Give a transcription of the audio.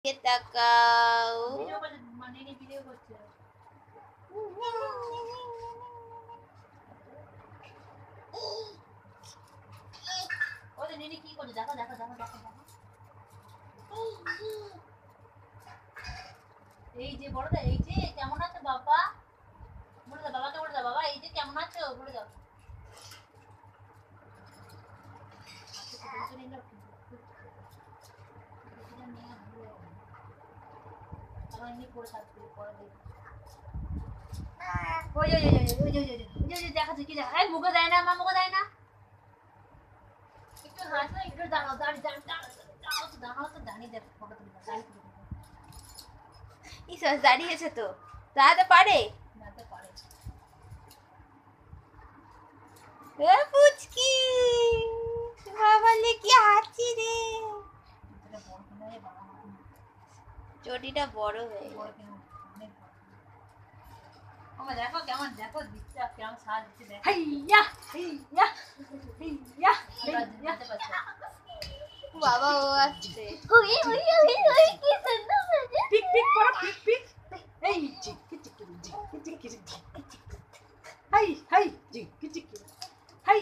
কে তাকাও। এই যে বড়দা, এই যে কেমন আছো বাবা? বলে দাও বাবাকে, বলে দাও বাবা এই যে কেমন আছো বলে দাও। দেখাচ্ছে কি দেখা, মুখে দেয় না, আমার মুখে দেয় না। একটু হাসো, একটু দাঁড়াও, দাঁড়িয়ে দেখো ফটো তুলবে, ইস দাঁড়িয়েছে তো, দাঁড়াতে পারে। দাঁড়াতে পারে। এ পুচকি বাবালে কি হাঁচি রে। চটিটা বড় হয়ে গেছে। দেখো কেমন, দেখো দিচ্ছে কেমন সাজ দিচ্ছে, দেখো হাইয়া হাইয়া হাইয়া হাইয়া। বাবা ও আসছে। ওই ওই ওই ওই কি সুন্দর সাজে, পিক পিক করো, পিক পিক। এই চিকি চিকি চিকি চিকি চিকি, হাই হাই চিকি চিকি, হাই